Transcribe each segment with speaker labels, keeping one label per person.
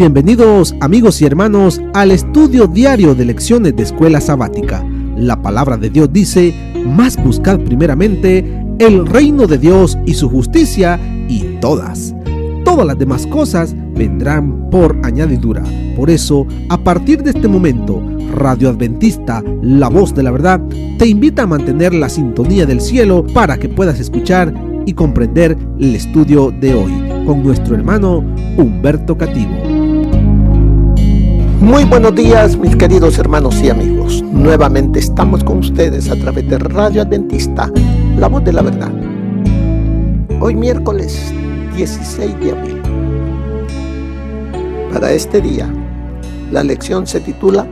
Speaker 1: bienvenidos amigos y hermanos al estudio diario de lecciones de Escuela Sabática. La palabra de Dios dice: mas buscad primeramente el reino de Dios y su justicia, y todas las demás cosas vendrán por añadidura. Por eso, a partir de este momento, Radio Adventista, la voz de la verdad, te invita a mantener la sintonía del cielo para que puedas escuchar y comprender el estudio de hoy con nuestro hermano Humberto Cativo.
Speaker 2: Muy buenos días, mis queridos hermanos y amigos. Nuevamente estamos con ustedes a través de Radio Adventista, la voz de la verdad. Hoy miércoles 16 de abril. Para este día, la lección se titula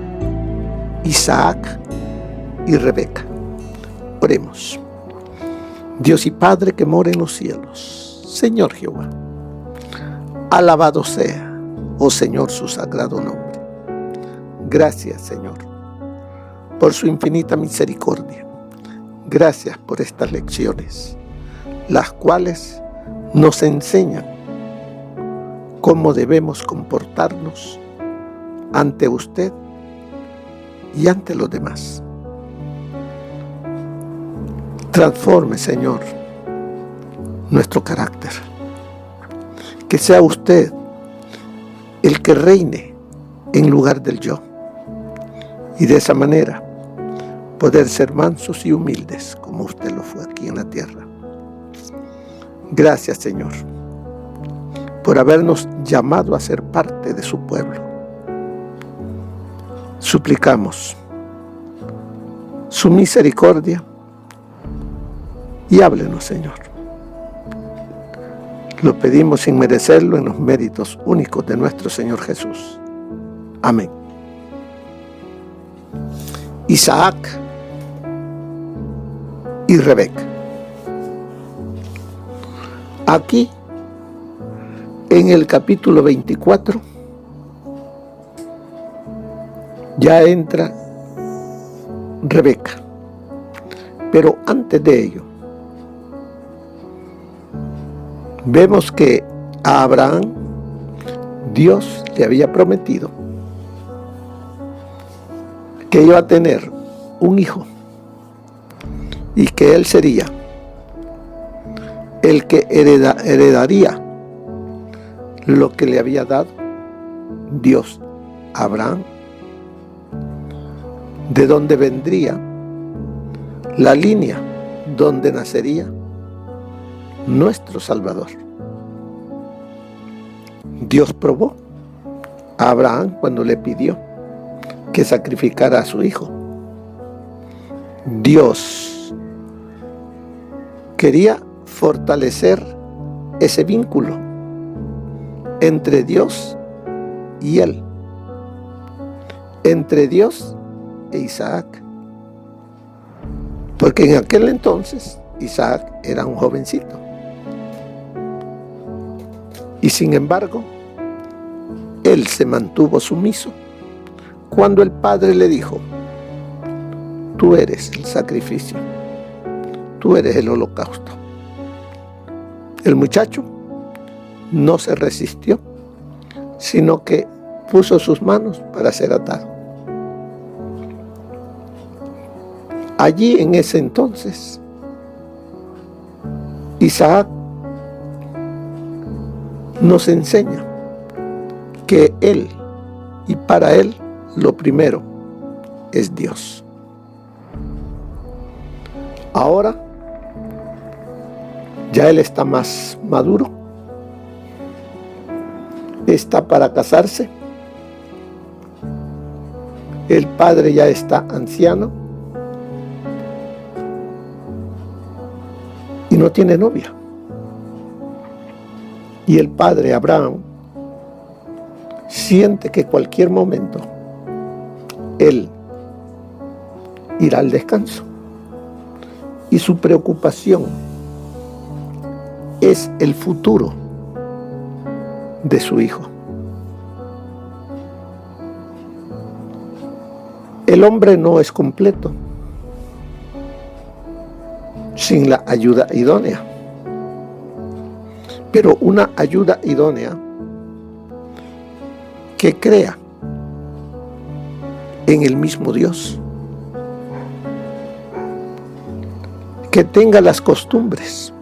Speaker 2: Isaac y Rebeca. Oremos. Dios y Padre que mora en los cielos, Señor Jehová, alabado sea, oh Señor, su sagrado nombre. Gracias, Señor, por su infinita misericordia. Gracias por estas lecciones, las cuales nos enseñan cómo debemos comportarnos ante usted y ante los demás. Transforme, Señor, nuestro carácter. Que sea usted el que reine en lugar del yo. Y de esa manera poder ser mansos y humildes como usted lo fue aquí en la tierra. Gracias, Señor, por habernos llamado a ser parte de su pueblo. Suplicamos su misericordia y háblenos, Señor. Lo pedimos sin merecerlo en los méritos únicos de nuestro Señor Jesús. Amén. Isaac y Rebeca. Aquí, en el capítulo 24, ya entra Rebeca. Pero antes de ello, vemos que a Abraham Dios le había prometido que iba a tener un hijo y que él sería el que heredaría lo que le había dado Dios a Abraham, de donde vendría la línea donde nacería nuestro Salvador. Dios probó a Abraham cuando le pidió que sacrificara a su hijo. Dios quería fortalecer ese vínculo entre Dios y él, entre Dios e Isaac, porque en aquel entonces Isaac era un jovencito. Y sin embargo, él se mantuvo sumiso cuando el padre le dijo: tú eres el sacrificio, tú eres el holocausto. El muchacho no se resistió, sino que puso sus manos para ser atado. Allí en ese entonces, Isaac nos enseña que él y para él lo primero es Dios. Ahora ya él está más maduro, está para casarse, el padre ya está anciano y no tiene novia. Y el padre Abraham siente que cualquier momento él irá al descanso. Y su preocupación es el futuro de su hijo. El hombre no es completo sin la ayuda idónea. Pero una ayuda idónea que crea en el mismo Dios, que tenga las costumbres,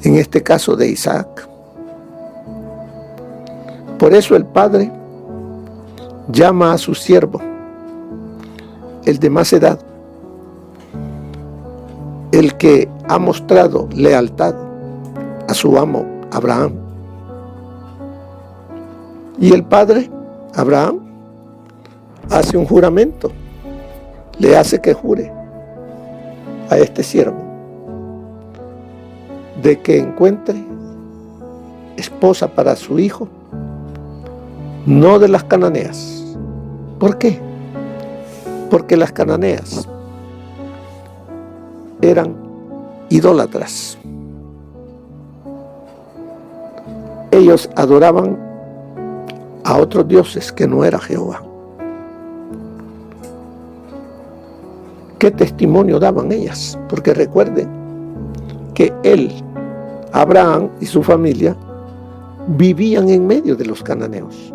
Speaker 2: en este caso de Isaac. Por eso el padre llama a su siervo, el de más edad, el que ha mostrado lealtad a su amo Abraham. Y el padre, Abraham, hace un juramento, le hace que jure a este siervo de que encuentre esposa para su hijo, no de las cananeas. ¿Por qué? Porque las cananeas eran idólatras. Ellos adoraban a otros dioses que no era Jehová. ¿Qué testimonio daban ellas? Porque recuerden que él, Abraham y su familia vivían en medio de los cananeos.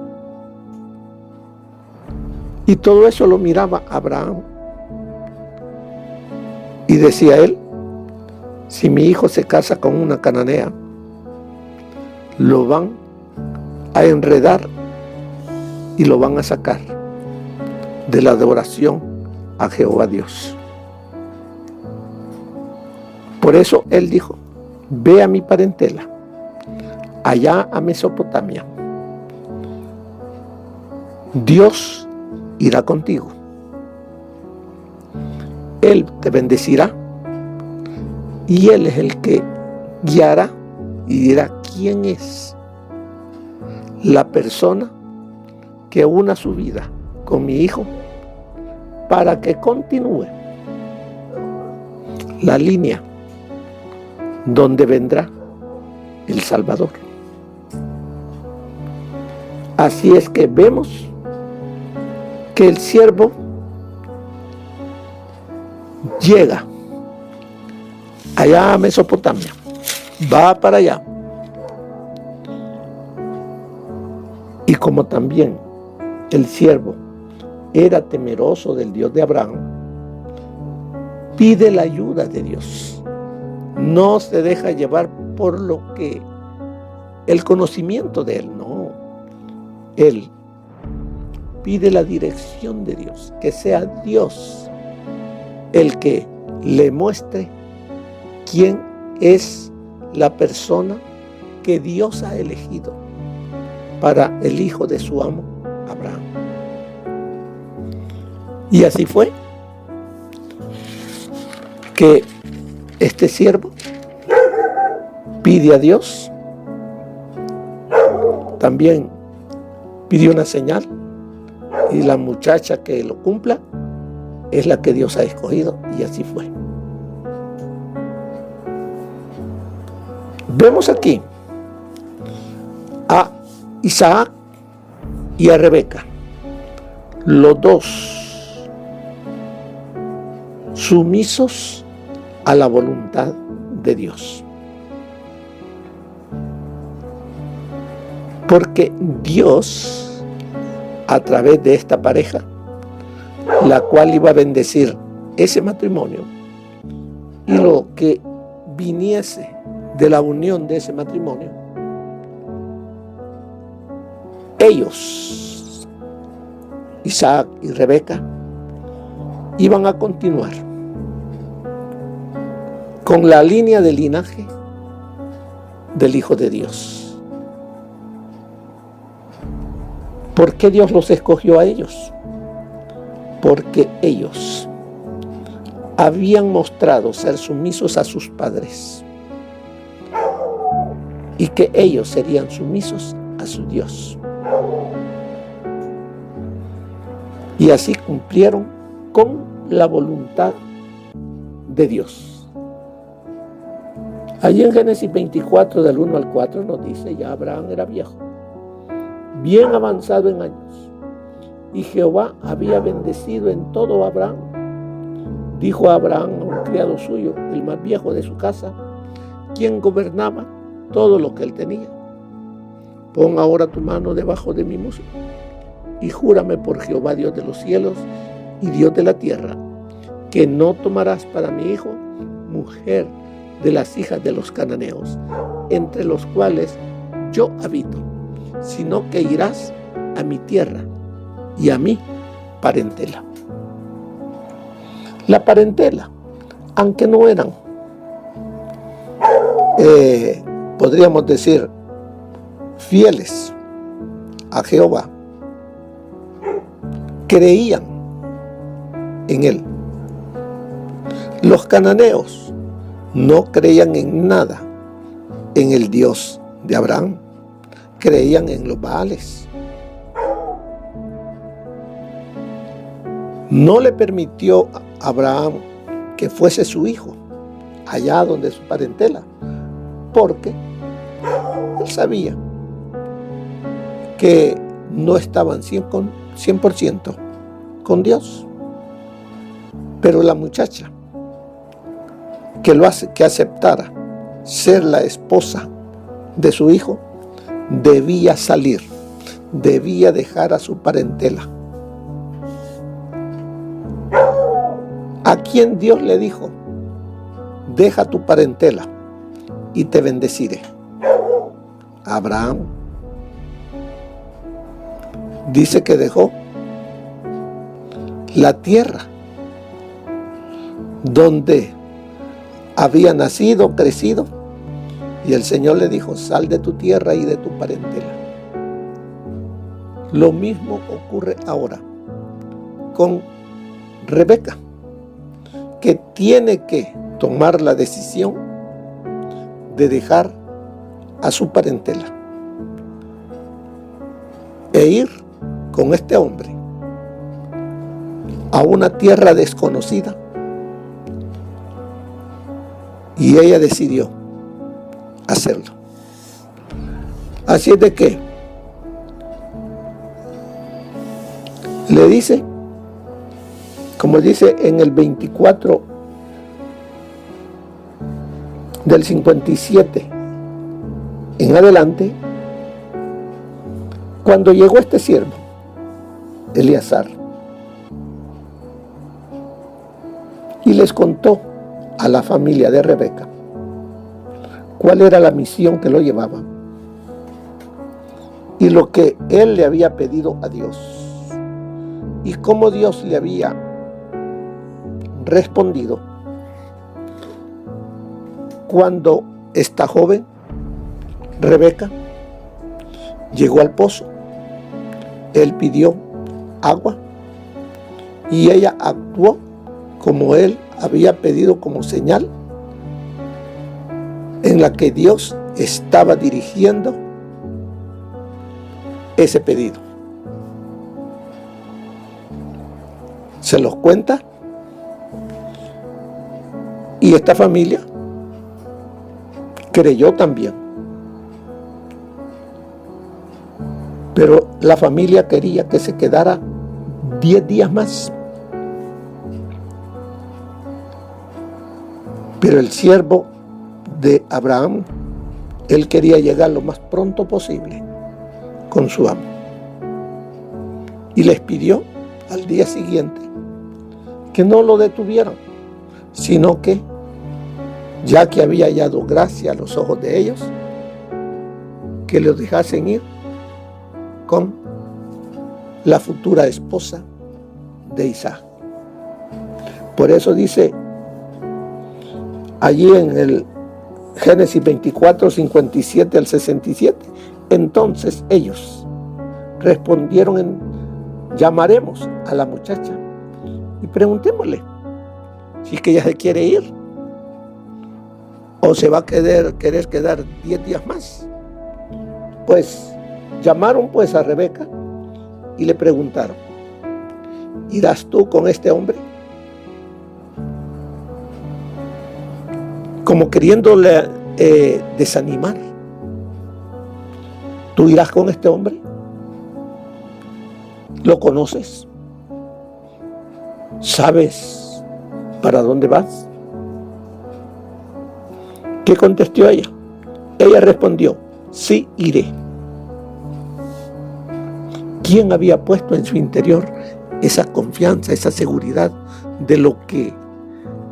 Speaker 2: Y todo eso lo miraba Abraham. Y decía él, si mi hijo se casa con una cananea, lo van a enredar y lo van a sacar de la adoración a Jehová Dios. Por eso él dijo, ve a mi parentela, allá a Mesopotamia. Dios irá contigo. Él te bendecirá y Él es el que guiará y dirá quién es la persona que una su vida con mi hijo para que continúe la línea donde vendrá el Salvador. Así es que vemos que el siervo llega allá a Mesopotamia, va para allá. Y como también el siervo era temeroso del Dios de Abraham, pide la ayuda de Dios. No se deja llevar por lo que el conocimiento de él, no. Él pide la dirección de Dios, que sea Dios el que le muestre quién es la persona que Dios ha elegido para el hijo de su amo, Abraham. Y así fue que este siervo pide a Dios, también pidió una señal, y la muchacha que lo cumpla es la que Dios ha escogido, y así fue. Vemos aquí a Isaac y a Rebeca, los dos sumisos a la voluntad de Dios. Porque Dios, a través de esta pareja, la cual iba a bendecir ese matrimonio, y lo que viniese de la unión de ese matrimonio, ellos, Isaac y Rebeca, iban a continuar con la línea de linaje del Hijo de Dios. ¿Por qué Dios los escogió a ellos? Porque ellos habían mostrado ser sumisos a sus padres y que ellos serían sumisos a su Dios. Y así cumplieron con la voluntad de Dios. Allí en Génesis 24, del 1 al 4, nos dice, ya Abraham era viejo, bien avanzado en años, y Jehová había bendecido en todo a Abraham. Dijo a Abraham a un criado suyo, el más viejo de su casa, quien gobernaba todo lo que él tenía: Pon ahora tu mano debajo de mi muslo y júrame por Jehová Dios de los cielos y Dios de la tierra, que no tomarás para mi hijo mujer de las hijas de los cananeos, entre los cuales yo habito, sino que irás a mi tierra y a mi parentela. La parentela, aunque no eran, podríamos decir, fieles a Jehová, creían en él. Los cananeos no creían en nada en el Dios de Abraham, creían en los Baales. No le permitió a Abraham que fuese su hijo allá donde su parentela, porque él sabía que no estaban 100% con Dios. Pero la muchacha que aceptara ser la esposa de su hijo, debía salir, debía dejar a su parentela. ¿A quién Dios le dijo? Deja tu parentela y te bendeciré? A Abraham. Dice que dejó la tierra donde había nacido, crecido, y el Señor le dijo: sal de tu tierra y de tu parentela. Lo mismo ocurre ahora con Rebeca, que tiene que tomar la decisión de dejar a su parentela e ir con este hombre a una tierra desconocida. Y ella decidió hacerlo. Así es de que le dice, como dice en el 24 del 57 en adelante, cuando llegó este siervo, Eleazar, y les contó a la familia de Rebeca cuál era la misión que lo llevaba y lo que él le había pedido a Dios y cómo Dios le había respondido. Cuando esta joven Rebeca llegó al pozo, él pidió agua y ella actuó como él había pedido, como señal en la que Dios estaba dirigiendo ese pedido. Se los cuenta, y esta familia creyó también. Pero la familia quería que se quedara 10 días más. Pero el siervo de Abraham, él quería llegar lo más pronto posible con su amo. Y les pidió al día siguiente que no lo detuvieran, sino que, ya que había hallado gracia a los ojos de ellos, que los dejasen ir con la futura esposa de Isaac. Por eso dice allí en el Génesis 24, 57 al 67, entonces ellos respondieron llamaremos a la muchacha y preguntémosle si es que ella se quiere ir o se va a querer quedar 10 días más. Pues llamaron pues a Rebeca y le preguntaron: ¿irás tú con este hombre? Como queriéndole desanimar. ¿Tú irás con este hombre? ¿Lo conoces? ¿Sabes para dónde vas? ¿Qué contestó ella? Ella respondió: sí, iré. ¿Quién había puesto en su interior esa confianza, esa seguridad de lo que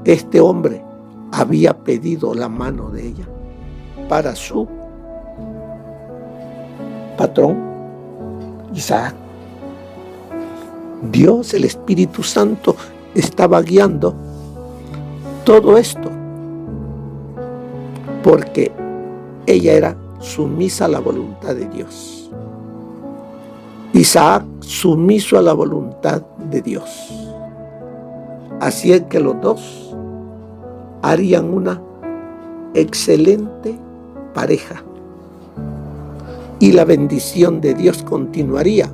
Speaker 2: este hombre había pedido la mano de ella para su patrón, Isaac? Dios, el Espíritu Santo, estaba guiando todo esto porque ella era sumisa a la voluntad de Dios. Isaac sumiso a la voluntad de Dios. Así es que los dos harían una excelente pareja y la bendición de Dios continuaría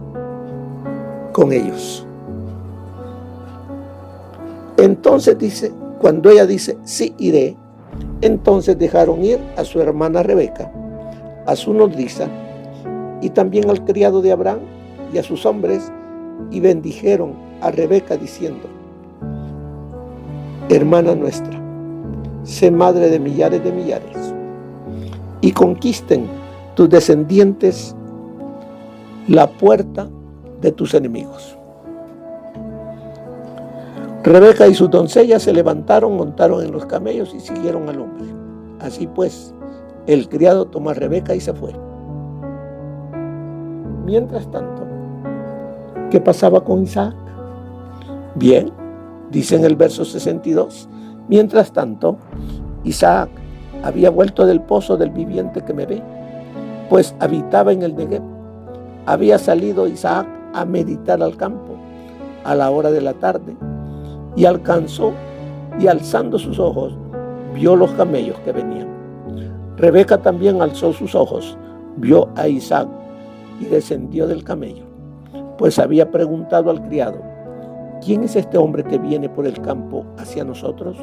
Speaker 2: con ellos. Entonces dice, cuando ella dice, sí iré, entonces dejaron ir a su hermana Rebeca, a su nodriza, y también al criado de Abraham y a sus hombres, y bendijeron a Rebeca diciendo, hermana nuestra, sé madre de millares, y conquisten tus descendientes la puerta de tus enemigos. Rebeca y sus doncellas se levantaron, montaron en los camellos y siguieron al hombre. Así pues, el criado tomó a Rebeca y se fue. Mientras tanto, ¿qué pasaba con Isaac? Bien, dice en el verso 62, mientras tanto, Isaac había vuelto del pozo del viviente que me ve, pues habitaba en el Negev. Había salido Isaac a meditar al campo a la hora de la tarde, y alcanzó, y alzando sus ojos, vio los camellos que venían. Rebeca también alzó sus ojos, vio a Isaac, y descendió del camello, pues había preguntado al criado, ¿quién es este hombre que viene por el campo hacia nosotros?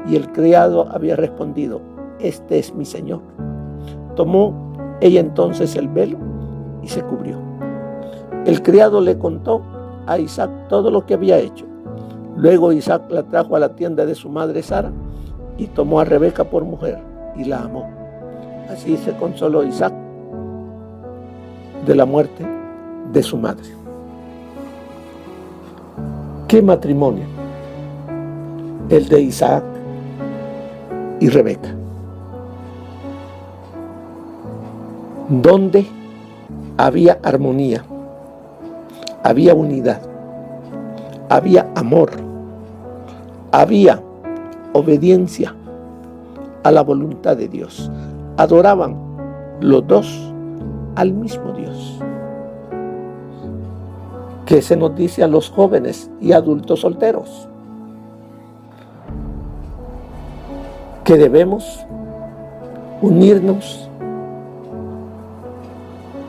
Speaker 2: Y el criado había respondido, este es mi señor. Tomó ella entonces el velo y se cubrió. El criado le contó a Isaac todo lo que había hecho. Luego Isaac la trajo a la tienda de su madre Sara y tomó a Rebeca por mujer y la amó. Así se consoló Isaac de la muerte de su madre. ¿Qué matrimonio? El de Isaac y Rebeca, donde había armonía, había unidad, había amor, había obediencia a la voluntad de Dios. Adoraban los dos al mismo Dios. ¿Qué se nos dice a los jóvenes y adultos solteros? Que debemos unirnos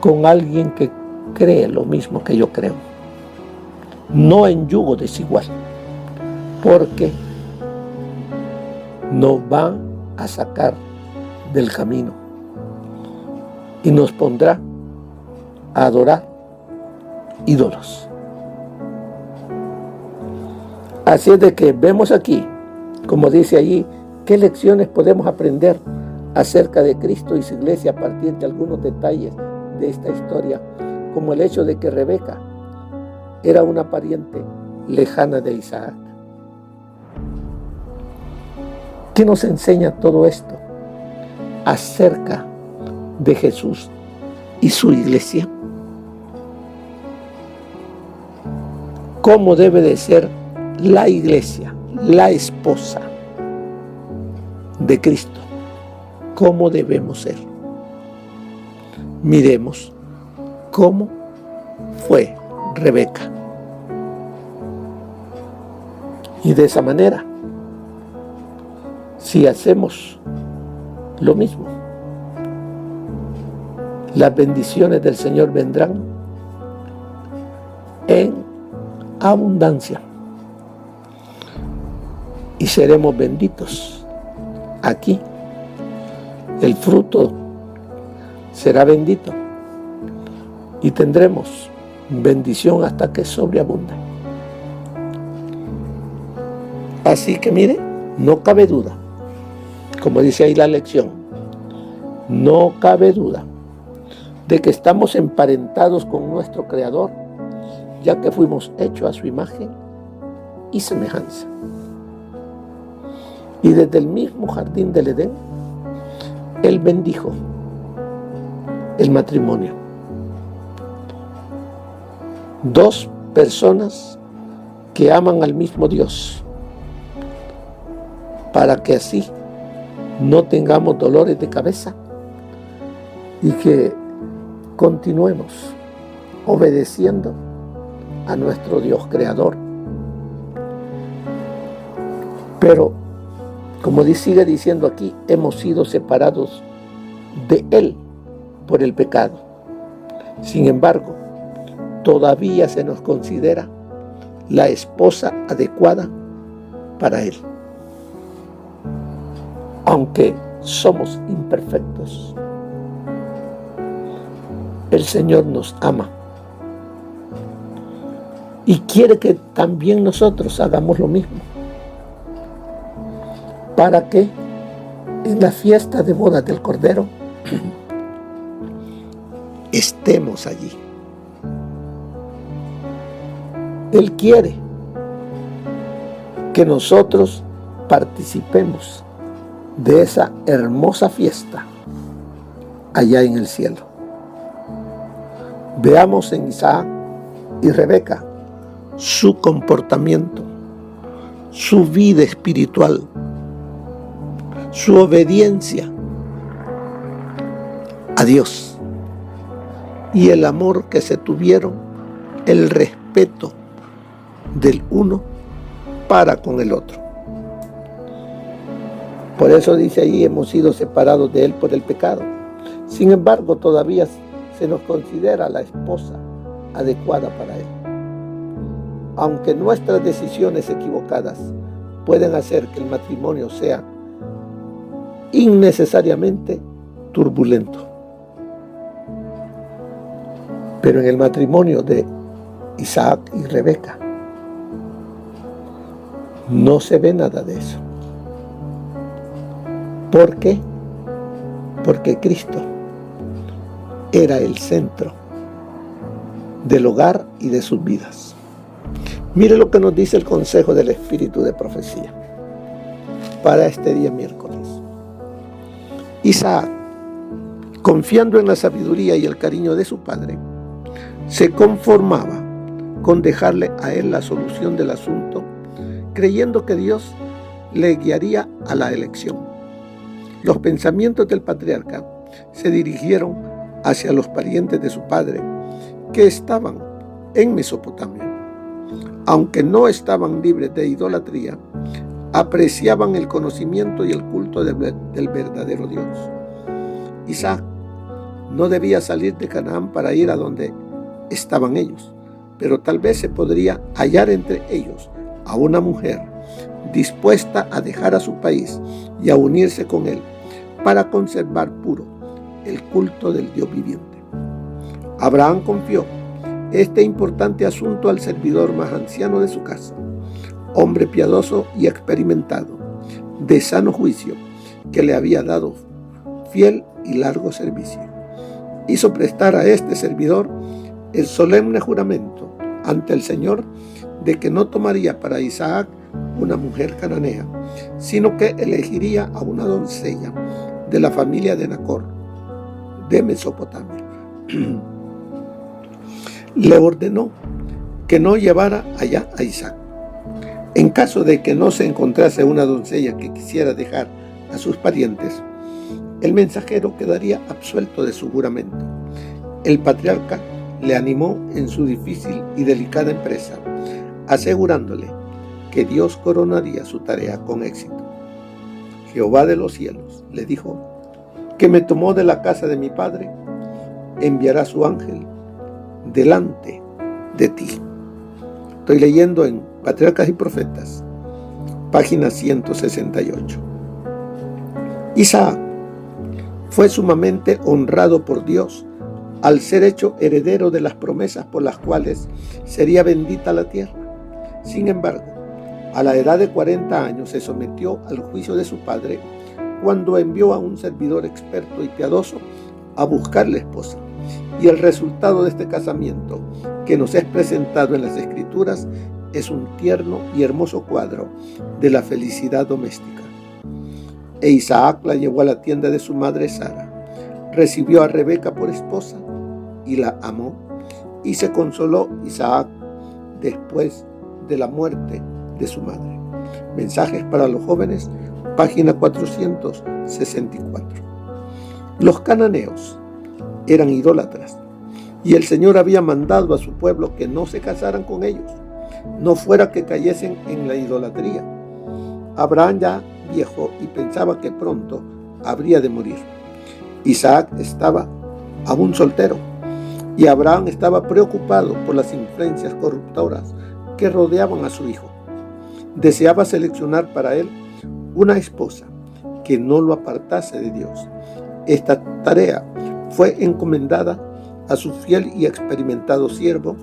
Speaker 2: con alguien que cree lo mismo que yo creo, no en yugo desigual, porque nos va a sacar del camino y nos pondrá a adorar ídolos. Así es de que vemos aquí, como dice allí, qué lecciones podemos aprender acerca de Cristo y su iglesia a partir de algunos detalles de esta historia, como el hecho de que Rebeca era una pariente lejana de Isaac. ¿Qué nos enseña todo esto acerca de Jesús y su iglesia? ¿Cómo debe de ser la iglesia, la esposa de Cristo? ¿Cómo debemos ser? Miremos cómo fue Rebeca. Y de esa manera, si hacemos lo mismo, las bendiciones del Señor vendrán en abundancia y seremos benditos aquí. El fruto será bendito y tendremos bendición hasta que sobreabunda. Así que mire, no cabe duda, como dice ahí la lección, no cabe duda de que estamos emparentados con nuestro Creador, ya que fuimos hechos a su imagen y semejanza. Y desde el mismo jardín del Edén, Él bendijo el matrimonio. Dos personas que aman al mismo Dios, para que así no tengamos dolores de cabeza y que continuemos obedeciendo a nuestro Dios creador. Pero, como sigue diciendo aquí, hemos sido separados de Él por el pecado. Sin embargo, todavía se nos considera la esposa adecuada para Él. Aunque somos imperfectos, el Señor nos ama y quiere que también nosotros hagamos lo mismo, para que en la fiesta de bodas del Cordero estemos allí. Él quiere que nosotros participemos de esa hermosa fiesta allá en el cielo. Veamos en Isaac y Rebeca su comportamiento, su vida espiritual, su obediencia a Dios y el amor que se tuvieron, el respeto del uno para con el otro. Por eso dice ahí, hemos sido separados de Él por el pecado. Sin embargo, todavía se nos considera la esposa adecuada para Él. Aunque nuestras decisiones equivocadas pueden hacer que el matrimonio sea innecesariamente turbulento. Pero en el matrimonio de Isaac y Rebeca no se ve nada de eso. ¿Por qué? Porque Cristo era el centro del hogar y de sus vidas. Mire lo que nos dice el consejo del Espíritu de Profecía para este día miércoles. Isaac, confiando en la sabiduría y el cariño de su padre, se conformaba con dejarle a él la solución del asunto, creyendo que Dios le guiaría a la elección. Los pensamientos del patriarca se dirigieron hacia los parientes de su padre, que estaban en Mesopotamia. Aunque no estaban libres de idolatría, apreciaban el conocimiento y el culto del verdadero Dios. Isaac no debía salir de Canaán para ir a donde estaban ellos, pero tal vez se podría hallar entre ellos a una mujer dispuesta a dejar a su país y a unirse con él para conservar puro el culto del Dios viviente. Abraham confió este importante asunto al servidor más anciano de su casa, hombre piadoso y experimentado, de sano juicio, que le había dado fiel y largo servicio. Hizo prestar a este servidor el solemne juramento ante el Señor de que no tomaría para Isaac una mujer cananea, sino que elegiría a una doncella de la familia de Nacor, de Mesopotamia. Le ordenó que no llevara allá a Isaac. En caso de que no se encontrase una doncella que quisiera dejar a sus parientes, el mensajero quedaría absuelto de su juramento. El patriarca le animó en su difícil y delicada empresa, asegurándole que Dios coronaría su tarea con éxito. Jehová de los cielos le dijo, que me tomó de la casa de mi padre, enviará su ángel delante de ti. Estoy leyendo en Patriarcas y Profetas, página 168. Isaac fue sumamente honrado por Dios al ser hecho heredero de las promesas por las cuales sería bendita la tierra. Sin embargo, a la edad de 40 años se sometió al juicio de su padre cuando envió a un servidor experto y piadoso a buscar la esposa. Y el resultado de este casamiento que nos es presentado en las Escrituras es un tierno y hermoso cuadro de la felicidad doméstica. E Isaac la llevó a la tienda de su madre Sara, recibió a Rebeca por esposa y la amó, y se consoló Isaac después de la muerte de su madre. Mensajes para los jóvenes, página 464. Los cananeos eran idólatras, y el Señor había mandado a su pueblo que no se casaran con ellos, no fuera que cayesen en la idolatría. Abraham ya viejo y pensaba que pronto habría de morir. Isaac estaba aún soltero, y Abraham estaba preocupado por las influencias corruptoras que rodeaban a su hijo. Deseaba seleccionar para él una esposa que no lo apartase de Dios. Esta tarea fue encomendada a su fiel y experimentado siervo,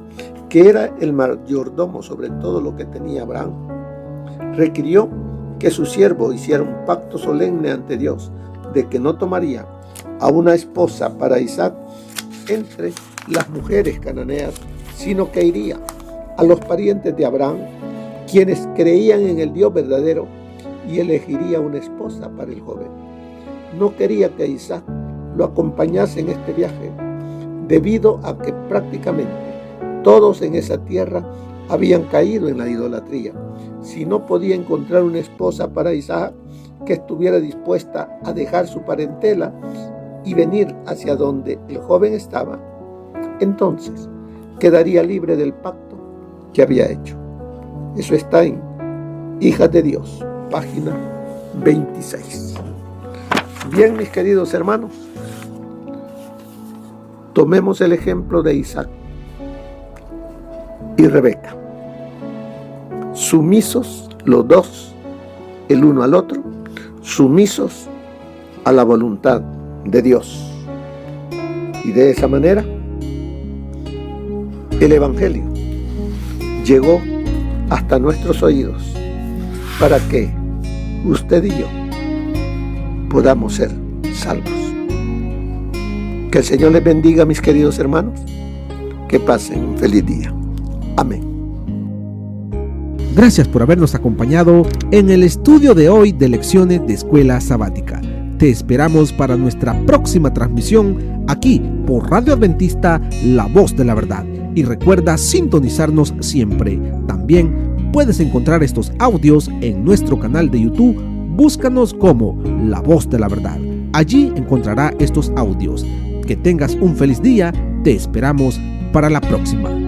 Speaker 2: que era el mayordomo sobre todo lo que tenía Abraham. Requirió que su siervo hiciera un pacto solemne ante Dios de que no tomaría a una esposa para Isaac entre las mujeres cananeas, sino que iría a los parientes de Abraham, quienes creían en el Dios verdadero, y elegiría una esposa para el joven. No quería que Isaac lo acompañase en este viaje, debido a que prácticamente todos en esa tierra habían caído en la idolatría. Si no podía encontrar una esposa para Isaac que estuviera dispuesta a dejar su parentela y venir hacia donde el joven estaba, entonces quedaría libre del pacto que había hecho. Eso está en Hijas de Dios, página 26. Bien, mis queridos hermanos, tomemos el ejemplo de Isaac y Rebeca, sumisos los dos, el uno al otro, sumisos a la voluntad de Dios. Y de esa manera, el Evangelio llegó hasta nuestros oídos para que usted y yo podamos ser salvos. Que el Señor les bendiga, mis queridos hermanos. Que pasen un feliz día. Amén.
Speaker 1: Gracias por habernos acompañado en el estudio de hoy de Lecciones de Escuela Sabática. Te esperamos para nuestra próxima transmisión aquí por Radio Adventista, La Voz de la Verdad. Y recuerda sintonizarnos siempre. También puedes encontrar estos audios en nuestro canal de YouTube. Búscanos como La Voz de la Verdad. Allí encontrará estos audios. Que tengas un feliz día. Te esperamos para la próxima.